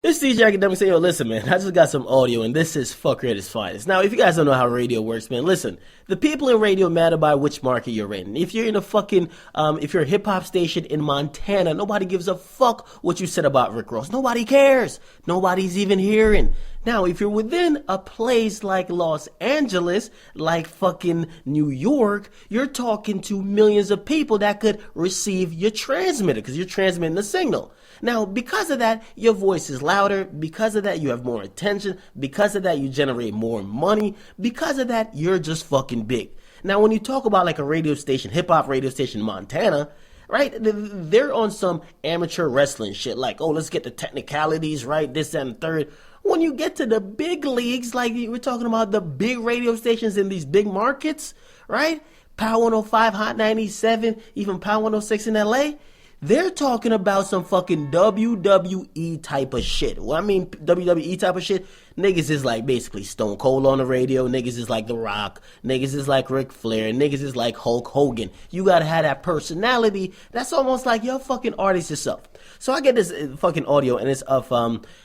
This DJ Akademiks say, yo, listen, man, I just got some audio, and this is fucker at its finest. Now, if you guys don't know how radio works, man, listen, the people in radio matter by which market you're in. If you're in a fucking, if you're a hip-hop station in Montana, nobody gives a fuck what you said about Rick Ross. Nobody cares. Nobody's even hearing. Now, if you're within a place like Los Angeles, like fucking New York, you're talking to millions of people that could receive your transmitter, because you're transmitting the signal. Now, because of that, your voice is louder. Because of that, you have more attention. Because of that, you generate more money. Because of that, you're just fucking big. Now, when you talk about like a radio station, hip-hop radio station in Montana, right, they're on some amateur wrestling shit. Like, oh, let's get the technicalities right, this, that, and the third. When you get to the big leagues, like we're talking about the big radio stations in these big markets, right? Power 105, Hot 97, even Power 106 in LA. They're talking about some fucking WWE type of shit. Well, I mean WWE type of shit, niggas is like basically Stone Cold on the radio. Niggas is like The Rock. Niggas is like Ric Flair. Niggas is like Hulk Hogan. You gotta have that personality. That's almost like your fucking artist yourself. So I get this fucking audio, and it's of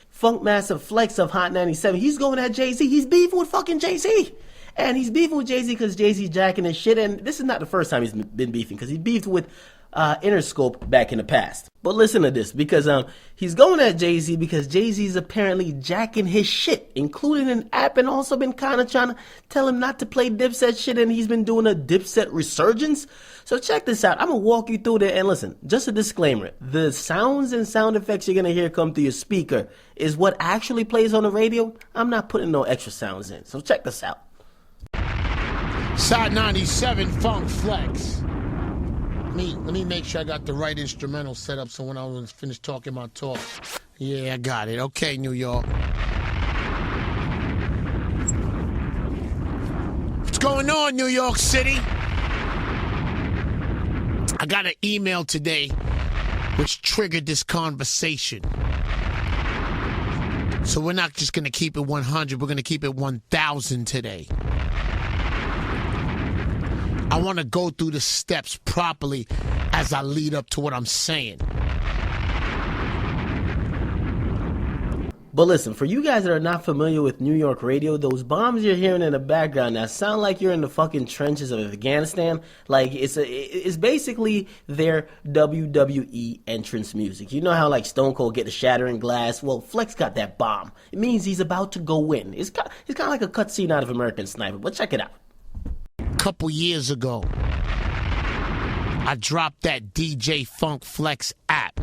Funk Master Flex of Hot 97. He's going at Jay-Z. He's beefing with fucking Jay-Z. And he's beefing with Jay-Z because Jay-Z jacking his shit. And this is not the first time he's been beefing, because he beefed with Interscope back in the past. But listen to this, because he's going at Jay-Z because Jay-Z's apparently jacking his shit, including an app, and also been kind of trying to tell him not to play Dipset shit, and he's been doing a Dipset resurgence. So check this out. I'm going to walk you through there, and listen, just a disclaimer. The sounds and sound effects you're going to hear come through your speaker is what actually plays on the radio. I'm not putting no extra sounds in. So check this out. Side 97 Funk Flex. Let me make sure I got the right instrumental set up so when I was finished talking my talk. Yeah, I got it. Okay, New York. What's going on, New York City? I got an email today which triggered this conversation. So we're not just going to keep it 100, we're going to keep it 1,000 today. I want to go through the steps properly as I lead up to what I'm saying. But listen, for you guys that are not familiar with New York radio, those bombs you're hearing in the background now sound like you're in the fucking trenches of Afghanistan. Like it's basically their WWE entrance music. You know how like Stone Cold get the shattering glass? Well, Flex got that bomb. It means he's about to go in. It's kind of like a cutscene out of American Sniper. But check it out. Couple years ago, I dropped that DJ Funk Flex app.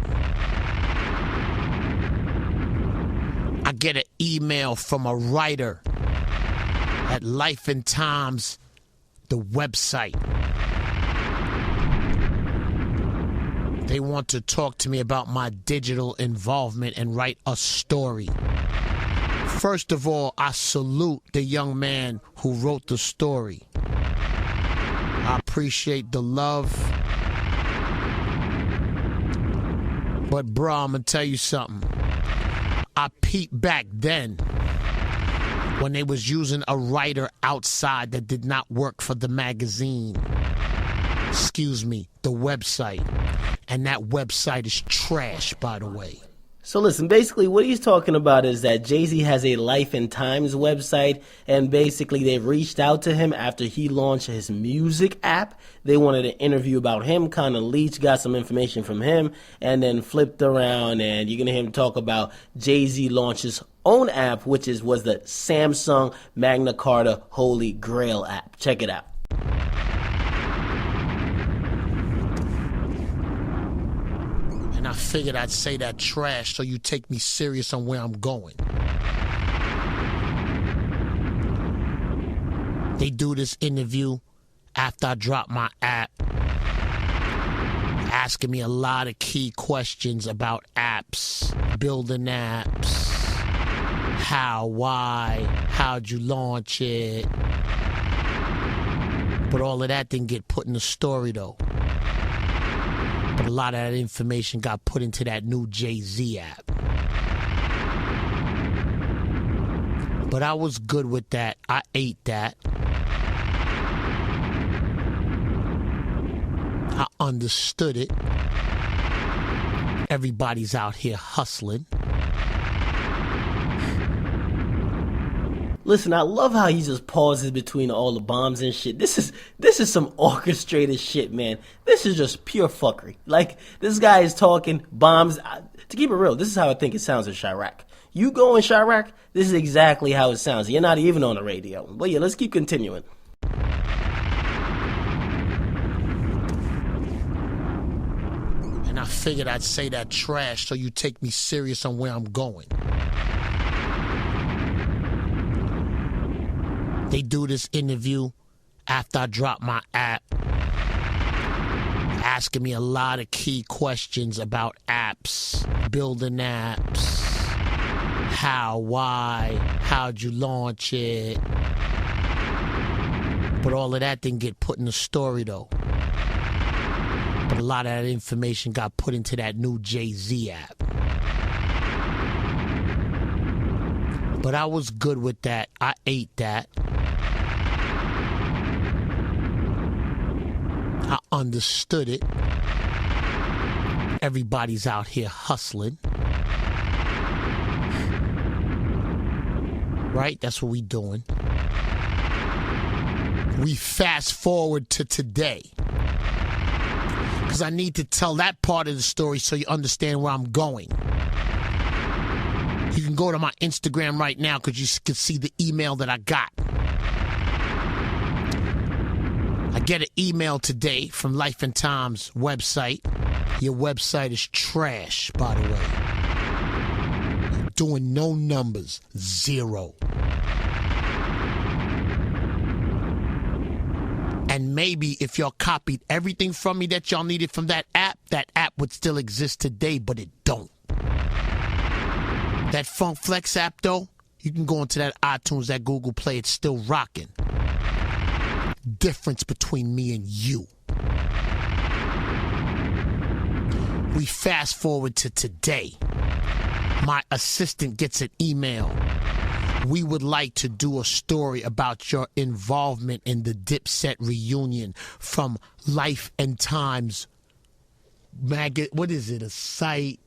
I get an email from a writer at Life and Times, the website. They want to talk to me about my digital involvement and write a story. First of all, I salute the young man who wrote the story. I appreciate the love. But bro, I'm gonna tell you something. I peeped back then when they was using a writer outside that did not work for the magazine. Excuse me, the website. And that website is trash, by the way. So listen, basically what he's talking about is that Jay-Z has a Life and Times website, and basically they reached out to him after he launched his music app. They wanted an interview about him, kind of leached, got some information from him, and then flipped around, and you're going to hear him talk about Jay-Z launches own app, which was the Samsung Magna Carta Holy Grail app. Check it out. And I figured I'd say that trash so you take me serious on where I'm going. They do this interview after I drop my app, asking me a lot of key questions about apps, building apps, how, why, how'd you launch it. But all of that didn't get put in the story though. But a lot of that information got put into that new Jay-Z app. But I was good with that. I ate that. I understood it. Everybody's out here hustling. Listen, I love how he just pauses between all the bombs and shit. This is some orchestrated shit, man. This is just pure fuckery. Like, this guy is talking bombs. To keep it real, this is how I think it sounds in Chirac. You go in Chirac, this is exactly how it sounds. You're not even on the radio. But yeah, let's keep continuing. And I figured I'd say that trash so you take me serious on where I'm going. They do this interview after I drop my app, asking me a lot of key questions about apps, building apps, how, why, how'd you launch it. But all of that didn't get put in the story though. But a lot of that information got put into that new Jay-Z app. But I was good with that. I ate that. I understood it. Everybody's out here hustling. Right? That's what we doing. We fast forward to today. Because I need to tell that part of the story so you understand where I'm going. You can go to my Instagram right now because you can see the email that I got. I get an email today from Life and Times website. Your website is trash, by the way. Doing no numbers, 0. And maybe if y'all copied everything from me that y'all needed from that app would still exist today, but it don't. That Funk Flex app, though, you can go into that iTunes, that Google Play, it's still rocking. Difference between me and you. We fast forward to today. My assistant gets an email. We would like to do a story about your involvement in the Dipset reunion from Life and Times what is it? A site?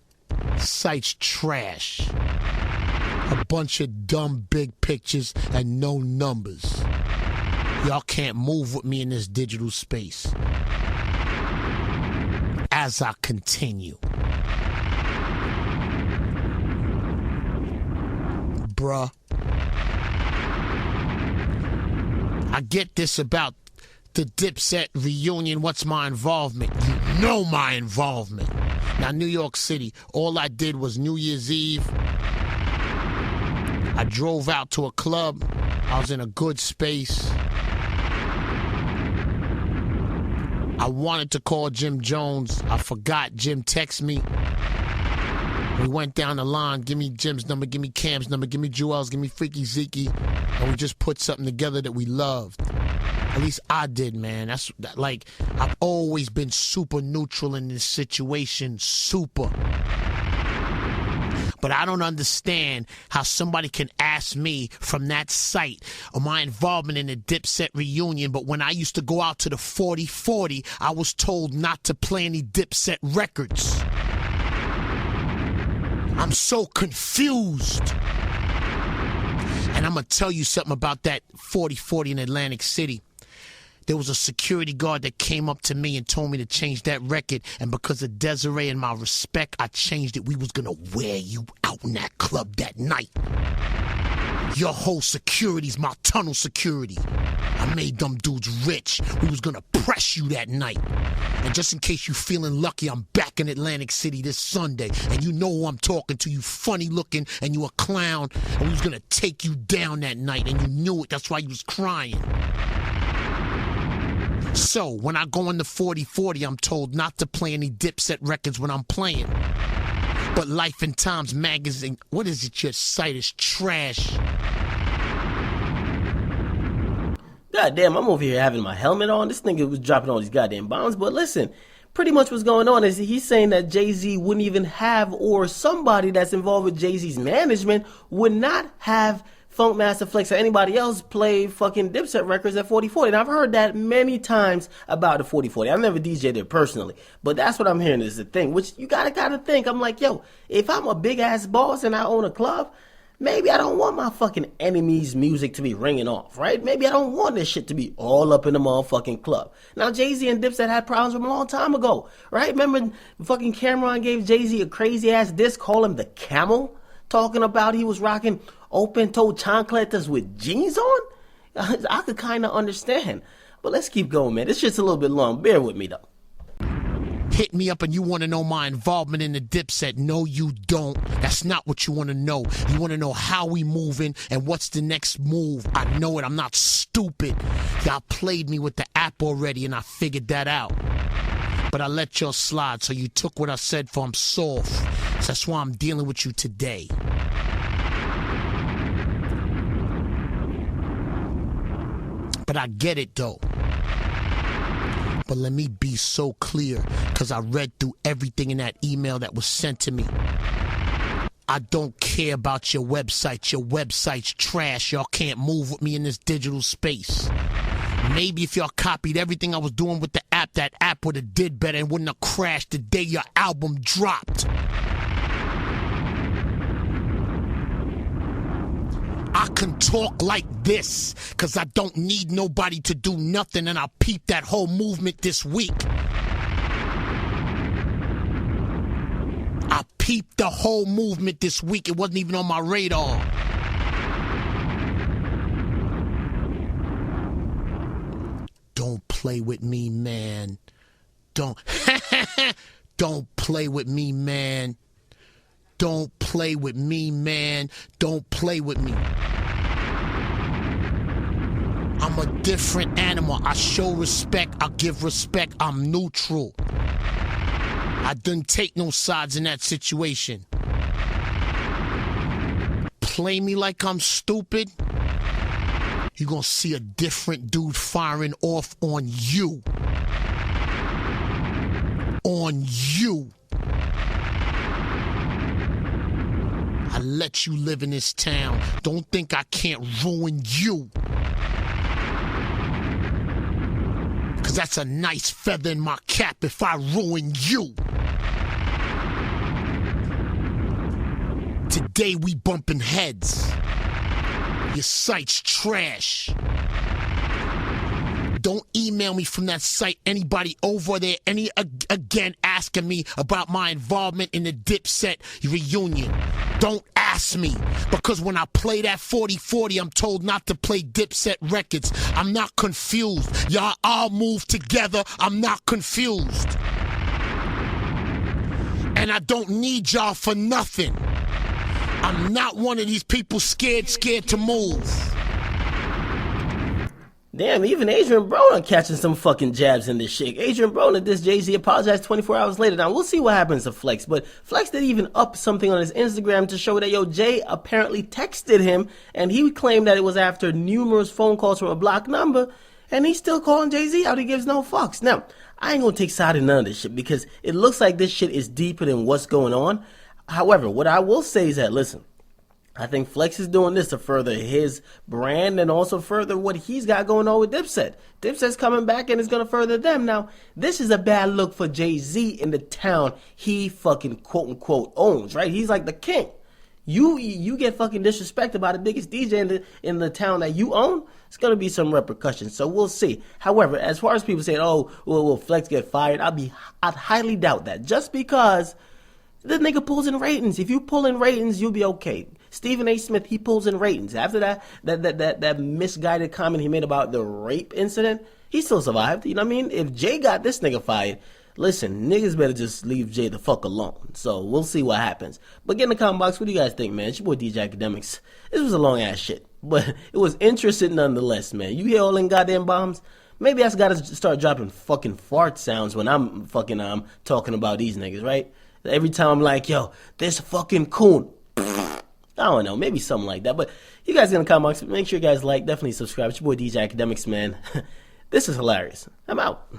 Site's trash. A bunch of dumb big pictures and no numbers. Y'all can't move with me in this digital space. As I continue. Bruh. I get this about the Dipset reunion. What's my involvement? You know my involvement. Now, New York City, all I did was New Year's Eve. I drove out to a club. I was in a good space. I wanted to call Jim Jones. I forgot. Jim texted me. We went down the line. Give me Jim's number. Give me Cam's number. Give me Joel's. Give me Freaky Zeke. And we just put something together that we loved. At least I did, man. That's like, I've always been super neutral in this situation. Super. But I don't understand how somebody can ask me from that site of my involvement in the Dipset reunion, but when I used to go out to the 40-40, I was told not to play any Dipset records. I'm so confused. And I'm going to tell you something about that 40-40 in Atlantic City. There was a security guard that came up to me and told me to change that record. And because of Desiree and my respect, I changed it. We was going to wear you out in that club that night. Your whole security's my tunnel security. I made them dudes rich. We was going to press you that night. And just in case you feeling lucky, I'm back in Atlantic City this Sunday. And you know who I'm talking to. You funny looking and you a clown. And we was going to take you down that night. And you knew it. That's why you was crying. So, when I go in the 40-40, I'm told not to play any Dipset records when I'm playing. But Life and Times magazine, what is it, your site is trash. God damn, I'm over here having my helmet on. This nigga was dropping all these goddamn bombs. But listen, pretty much what's going on is he's saying that Jay-Z wouldn't even have, or somebody that's involved with Jay-Z's management would not have Funkmaster Flex or anybody else play fucking Dipset records at 40-40. And I've heard that many times about the 40-40. I've never DJ'd it personally, but that's what I'm hearing is the thing, which you gotta think. I'm like, yo, if I'm a big ass boss and I own a club, maybe I don't want my fucking enemies' music to be ringing off, right? Maybe I don't want this shit to be all up in the motherfucking club. Now, Jay-Z and Dipset had problems with him a long time ago, right? Remember fucking Cameron gave Jay-Z a crazy-ass diss, call him the camel, talking about he was rocking open-toed chancletas with jeans on? I could kind of understand. But let's keep going, man. This shit's a little bit long. Bear with me, though. Hit me up and you want to know my involvement in the Dipset. No, you don't. That's not what you want to know. You want to know how we moving and what's the next move. I know it. I'm not stupid. Y'all played me with the app already and I figured that out. But I let y'all slide, so you took what I said for I'm soft. So that's why I'm dealing with you today. But I get it, though. But let me be so clear, because I read through everything in that email that was sent to me. I don't care about your website. Your website's trash. Y'all can't move with me in this digital space. Maybe if y'all copied everything I was doing with the app, that app would have did better and wouldn't have crashed the day your album dropped. I can talk like this, cause I don't need nobody to do nothing, and I peeped that whole movement this week. I peeped the whole movement this week. It wasn't even on my radar. Don't play with me, man. Don't play with me, man. Don't play with me, man. Don't play with me. I'm a different animal. I show respect. I give respect. I'm neutral. I didn't take no sides in that situation. Play me like I'm stupid. You're gonna see a different dude firing off on you. On you. I let you live in this town. Don't think I can't ruin you. Cause that's a nice feather in my cap if I ruin you. Today we bumping heads. Your site's trash. Don't email me from that site. Anybody over there, again asking me about my involvement in the Dipset reunion. Don't ask me, because when I play that 40/40, I'm told not to play Dipset records. I'm not confused. Y'all all move together. I'm not confused. And I don't need y'all for nothing. I'm not one of these people scared to move. Damn, even Adrian Broner catching some fucking jabs in this shit. Adrian Broner, this Jay-Z apologized 24 hours later. Now, we'll see what happens to Flex, but Flex did even up something on his Instagram to show that, Jay apparently texted him, and he claimed that it was after numerous phone calls from a blocked number, and he's still calling Jay-Z out. He gives no fucks. Now, I ain't gonna take side in none of this shit, because it looks like this shit is deeper than what's going on. However, what I will say is that, listen, I think Flex is doing this to further his brand and also further what he's got going on with Dipset. Dipset's coming back and it's going to further them. Now, this is a bad look for Jay-Z in the town he fucking quote-unquote owns, right? He's like the king. You get fucking disrespected by the biggest DJ in the town that you own, it's going to be some repercussions. So we'll see. However, as far as people saying, oh, will Flex get fired? I'd highly doubt that. Just because the nigga pulls in ratings. If you pull in ratings, you'll be okay. Stephen A. Smith, he pulls in ratings. After that misguided comment he made about the rape incident, he still survived. You know what I mean? If Jay got this nigga fired, listen, niggas better just leave Jay the fuck alone. So we'll see what happens. But get in the comment box, what do you guys think, man? It's your boy DJ Akademiks. This was a long ass shit, but it was interesting nonetheless, man. You hear all them goddamn bombs? Maybe I just gotta start dropping fucking fart sounds when I'm fucking talking about these niggas, right? Every time I'm like, yo, this fucking coon. I don't know, maybe something like that. But you guys in the comment box, make sure you guys like, definitely subscribe. It's your boy DJ Akademiks, man. This is hilarious. I'm out.